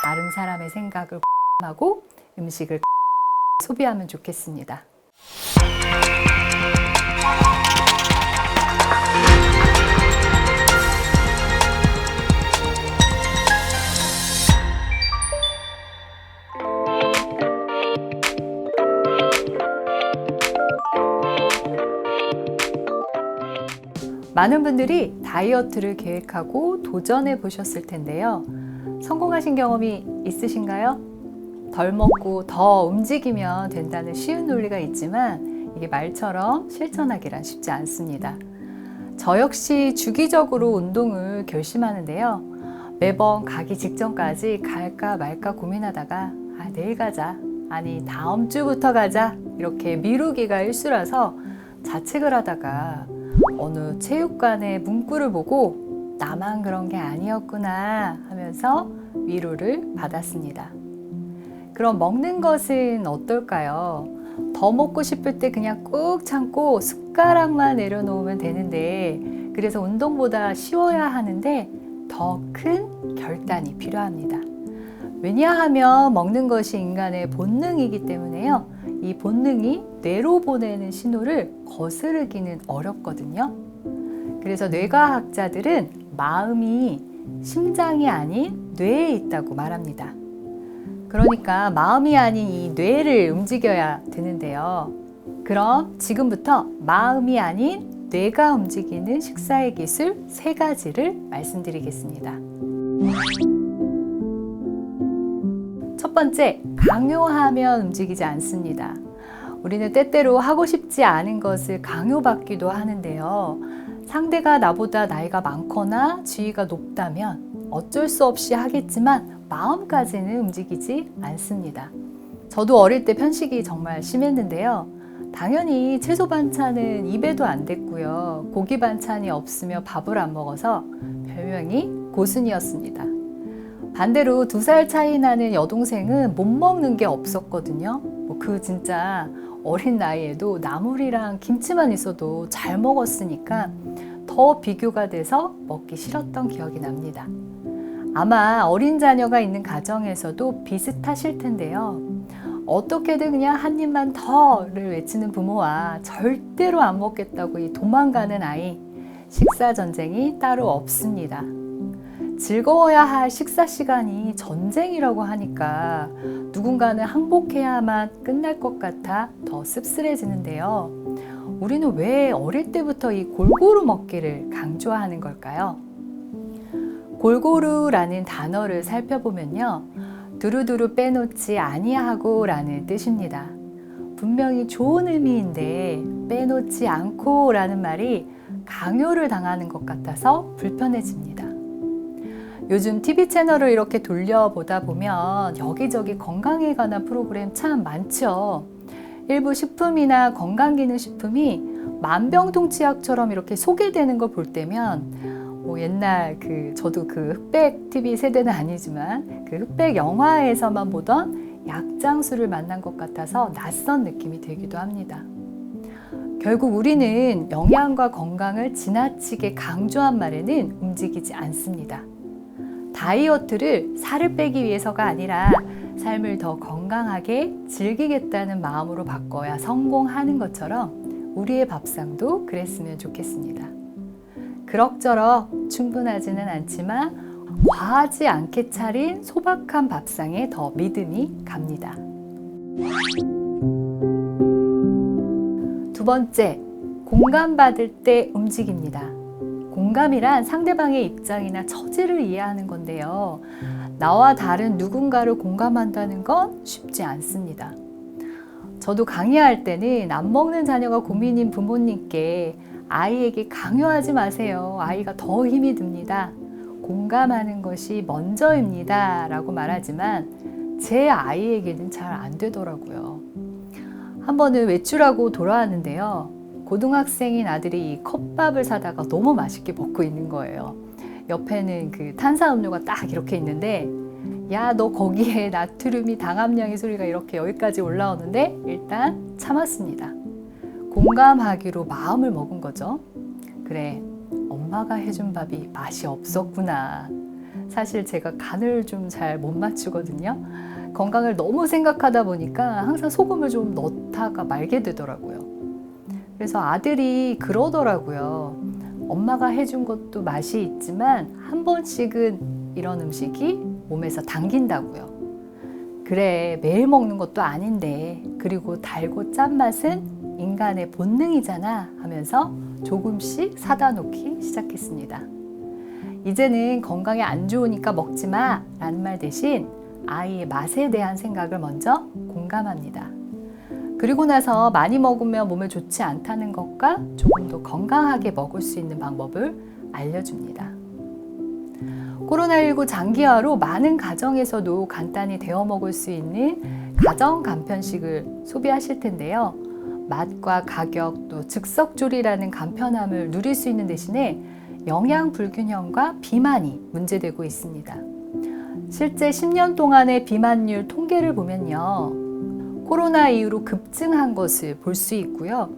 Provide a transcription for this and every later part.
다른 사람의 생각을 하고 음식을 소비하면 좋겠습니다. 많은 분들이 다이어트를 계획하고 도전해 보셨을 텐데요. 성공하신 경험이 있으신가요? 덜 먹고 더 움직이면 된다는 쉬운 논리가 있지만 이게 말처럼 실천하기란 쉽지 않습니다. 저 역시 주기적으로 운동을 결심하는데요. 매번 가기 직전까지 갈까 말까 고민하다가 내일 가자, 아니 다음 주부터 가자 이렇게 미루기가 일수라서 자책을 하다가 어느 체육관의 문구를 보고 나만 그런 게 아니었구나 하면서 위로를 받았습니다. 그럼 먹는 것은 어떨까요? 더 먹고 싶을 때 그냥 꾹 참고 숟가락만 내려놓으면 되는데, 그래서 운동보다 쉬워야 하는데 더 큰 결단이 필요합니다. 왜냐하면 먹는 것이 인간의 본능이기 때문에요. 이 본능이 뇌로 보내는 신호를 거스르기는 어렵거든요. 그래서 뇌과학자들은 마음이 심장이 아닌 뇌에 있다고 말합니다. 그러니까 마음이 아닌 이 뇌를 움직여야 되는데요. 그럼 지금부터 마음이 아닌 뇌가 움직이는 식사의 기술 3가지를 말씀드리겠습니다. 첫 번째, 강요하면 움직이지 않습니다. 우리는 때때로 하고 싶지 않은 것을 강요받기도 하는데요. 상대가 나보다 나이가 많거나 지위가 높다면 어쩔 수 없이 하겠지만 마음까지는 움직이지 않습니다. 저도 어릴 때 편식이 정말 심했는데요. 당연히 채소 반찬은 입에도 안 댔고요. 고기 반찬이 없으면 밥을 안 먹어서 별명이 고순이었습니다. 반대로 2살 차이 나는 여동생은 못 먹는 게 없었거든요. 그 진짜 어린 나이에도 나물이랑 김치만 있어도 잘 먹었으니까 더 비교가 돼서 먹기 싫었던 기억이 납니다. 아마 어린 자녀가 있는 가정에서도 비슷하실 텐데요. 어떻게든 그냥 한 입만 더를 외치는 부모와 절대로 안 먹겠다고 이 도망가는 아이, 식사 전쟁이 따로 없습니다. 즐거워야 할 식사 시간이 전쟁이라고 하니까 누군가는 항복해야만 끝날 것 같아 더 씁쓸해지는데요. 우리는 왜 어릴 때부터 이 골고루 먹기를 강조하는 걸까요? 골고루라는 단어를 살펴보면요. 두루두루 빼놓지 아니하고 라는 뜻입니다. 분명히 좋은 의미인데 빼놓지 않고 라는 말이 강요를 당하는 것 같아서 불편해집니다. 요즘 TV 채널을 이렇게 돌려보다 보면 여기저기 건강에 관한 프로그램 참 많죠. 일부 식품이나 건강기능식품이 만병통치약처럼 이렇게 소개되는 걸 볼 때면 옛날 저도 흑백 TV 세대는 아니지만 흑백 영화에서만 보던 약장수를 만난 것 같아서 낯선 느낌이 들기도 합니다. 결국 우리는 영양과 건강을 지나치게 강조한 말에는 움직이지 않습니다. 다이어트를 살을 빼기 위해서가 아니라 삶을 더 건강하게 즐기겠다는 마음으로 바꿔야 성공하는 것처럼 우리의 밥상도 그랬으면 좋겠습니다. 그럭저럭 충분하지는 않지만 과하지 않게 차린 소박한 밥상에 더 믿음이 갑니다. 2번째, 공감받을 때 움직입니다. 공감이란 상대방의 입장이나 처지를 이해하는 건데요. 나와 다른 누군가를 공감한다는 건 쉽지 않습니다. 저도 강의할 때는 안 먹는 자녀가 고민인 부모님께 아이에게 강요하지 마세요. 아이가 더 힘이 듭니다. 공감하는 것이 먼저입니다. 라고 말하지만 제 아이에게는 잘 안 되더라고요. 한 번은 외출하고 돌아왔는데요. 고등학생인 아들이 컵밥을 사다가 너무 맛있게 먹고 있는 거예요. 옆에는 탄산음료가 딱 이렇게 있는데, 야, 너 거기에 나트륨이 당함량의 소리가 이렇게 여기까지 올라오는데 일단 참았습니다. 공감하기로 마음을 먹은 거죠. 그래, 엄마가 해준 밥이 맛이 없었구나. 사실 제가 간을 좀 잘 못 맞추거든요. 건강을 너무 생각하다 보니까 항상 소금을 좀 넣다가 말게 되더라고요. 그래서 아들이 그러더라고요. 엄마가 해준 것도 맛이 있지만 한 번씩은 이런 음식이 몸에서 당긴다고요. 그래, 매일 먹는 것도 아닌데, 그리고 달고 짠맛은 인간의 본능이잖아 하면서 조금씩 사다 놓기 시작했습니다. 이제는 건강에 안 좋으니까 먹지 마 라는 말 대신 아이의 맛에 대한 생각을 먼저 공감합니다. 그리고 나서 많이 먹으면 몸에 좋지 않다는 것과 조금 더 건강하게 먹을 수 있는 방법을 알려줍니다. 코로나19 장기화로 많은 가정에서도 간단히 데워 먹을 수 있는 가정 간편식을 소비하실 텐데요. 맛과 가격 또 즉석조리라는 간편함을 누릴 수 있는 대신에 영양 불균형과 비만이 문제되고 있습니다. 실제 10년 동안의 비만율 통계를 보면요. 코로나 이후로 급증한 것을 볼 수 있고요.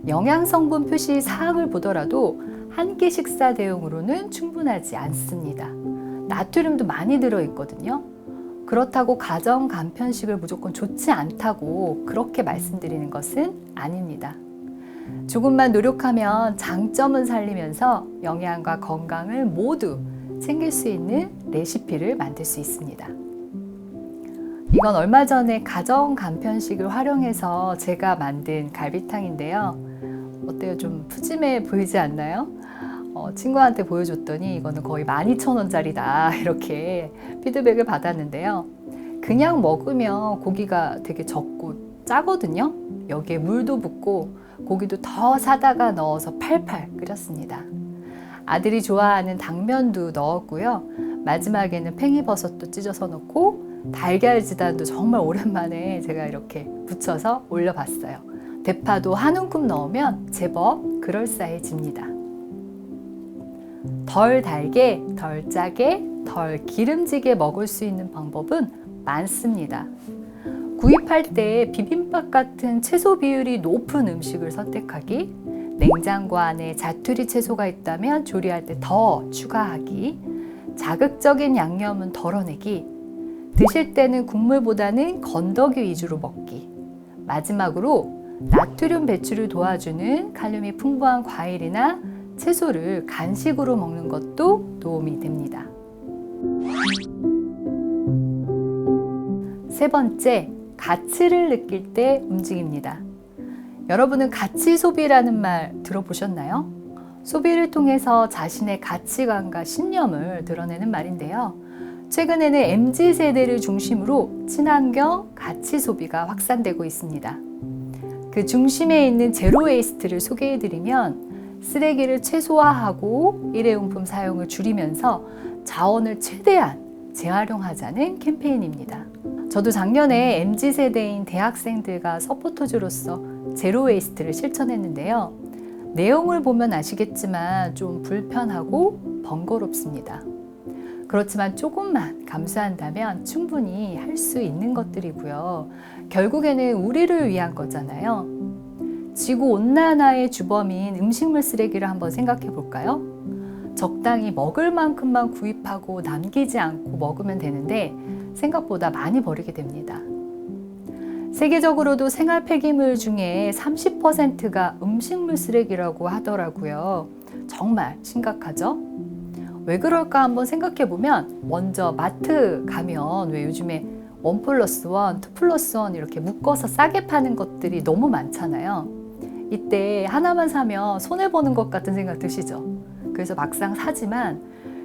영양성분 표시 사항을 보더라도 한 끼 식사 대용으로는 충분하지 않습니다. 나트륨도 많이 들어있거든요. 그렇다고 가정 간편식을 무조건 좋지 않다고 그렇게 말씀드리는 것은 아닙니다. 조금만 노력하면 장점은 살리면서 영양과 건강을 모두 챙길 수 있는 레시피를 만들 수 있습니다. 이건 얼마 전에 가정 간편식을 활용해서 제가 만든 갈비탕인데요. 어때요? 좀 푸짐해 보이지 않나요? 친구한테 보여줬더니 이거는 거의 12,000원짜리다 이렇게 피드백을 받았는데요. 그냥 먹으면 고기가 되게 적고 짜거든요. 여기에 물도 붓고 고기도 더 사다가 넣어서 팔팔 끓였습니다. 아들이 좋아하는 당면도 넣었고요. 마지막에는 팽이버섯도 찢어서 넣고 달걀 지단도 정말 오랜만에 제가 이렇게 붙여서 올려봤어요. 대파도 한 움큼 넣으면 제법 그럴싸해집니다. 덜 달게, 덜 짜게, 덜 기름지게 먹을 수 있는 방법은 많습니다. 구입할 때 비빔밥 같은 채소 비율이 높은 음식을 선택하기, 냉장고 안에 자투리 채소가 있다면 조리할 때 더 추가하기, 자극적인 양념은 덜어내기, 드실 때는 국물보다는 건더기 위주로 먹기, 마지막으로 나트륨 배출을 도와주는 칼륨이 풍부한 과일이나 채소를 간식으로 먹는 것도 도움이 됩니다. 세 번째, 가치를 느낄 때 움직입니다. 여러분은 가치 소비라는 말 들어보셨나요? 소비를 통해서 자신의 가치관과 신념을 드러내는 말인데요. 최근에는 MZ세대를 중심으로 친환경 가치 소비가 확산되고 있습니다. 그 중심에 있는 제로 웨이스트를 소개해드리면 쓰레기를 최소화하고 일회용품 사용을 줄이면서 자원을 최대한 재활용하자는 캠페인입니다. 저도 작년에 MZ세대인 대학생들과 서포터즈로서 제로 웨이스트를 실천했는데요. 내용을 보면 아시겠지만 좀 불편하고 번거롭습니다. 그렇지만 조금만 감수한다면 충분히 할 수 있는 것들이고요. 결국에는 우리를 위한 거잖아요. 지구온난화의 주범인 음식물 쓰레기를 한번 생각해 볼까요? 적당히 먹을 만큼만 구입하고 남기지 않고 먹으면 되는데 생각보다 많이 버리게 됩니다. 세계적으로도 생활 폐기물 중에 30%가 음식물 쓰레기라고 하더라고요. 정말 심각하죠? 왜 그럴까 한번 생각해 보면 먼저 마트 가면 왜 요즘에 1+1, 2+1 이렇게 묶어서 싸게 파는 것들이 너무 많잖아요. 이때 하나만 사면 손해보는 것 같은 생각 드시죠? 그래서 막상 사지만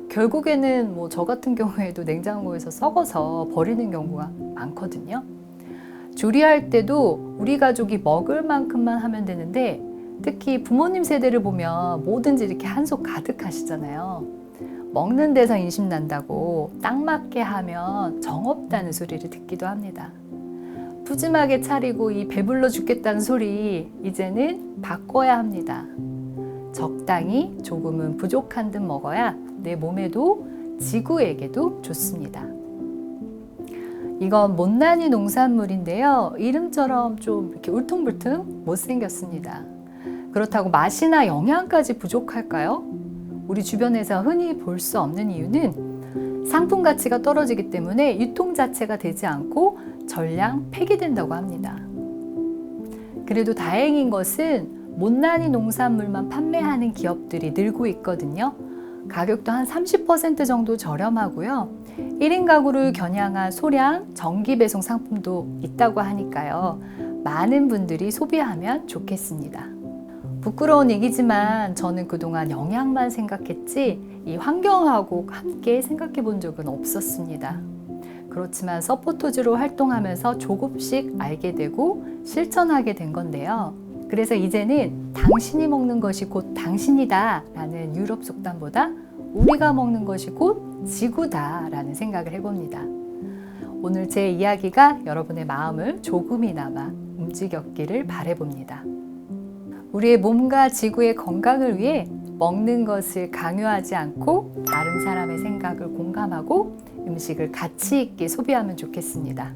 결국에는 뭐 저 같은 경우에도 냉장고에서 썩어서 버리는 경우가 많거든요. 조리할 때도 우리 가족이 먹을 만큼만 하면 되는데 특히 부모님 세대를 보면 뭐든지 이렇게 한솥 가득 하시잖아요. 먹는 데서 인심 난다고 딱 맞게 하면 정없다는 소리를 듣기도 합니다. 푸짐하게 차리고 이 배불러 죽겠다는 소리 이제는 바꿔야 합니다. 적당히 조금은 부족한 듯 먹어야 내 몸에도 지구에게도 좋습니다. 이건 못난이 농산물인데요. 이름처럼 좀 이렇게 울퉁불퉁 못생겼습니다. 그렇다고 맛이나 영양까지 부족할까요? 우리 주변에서 흔히 볼 수 없는 이유는 상품 가치가 떨어지기 때문에 유통 자체가 되지 않고 전량 폐기된다고 합니다. 그래도 다행인 것은 못난이 농산물만 판매하는 기업들이 늘고 있거든요. 가격도 한 30% 정도 저렴하고요. 1인 가구를 겨냥한 소량 정기 배송 상품도 있다고 하니까요. 많은 분들이 소비하면 좋겠습니다. 부끄러운 얘기지만 저는 그동안 영양만 생각했지 이 환경하고 함께 생각해 본 적은 없었습니다. 그렇지만 서포터즈로 활동하면서 조금씩 알게 되고 실천하게 된 건데요. 그래서 이제는 당신이 먹는 것이 곧 당신이다 라는 유럽 속담보다 우리가 먹는 것이 곧 지구다 라는 생각을 해봅니다. 오늘 제 이야기가 여러분의 마음을 조금이나마 움직였기를 바라봅니다. 우리의 몸과 지구의 건강을 위해 먹는 것을 강요하지 않고 다른 사람의 생각을 공감하고 음식을 가치 있게 소비하면 좋겠습니다.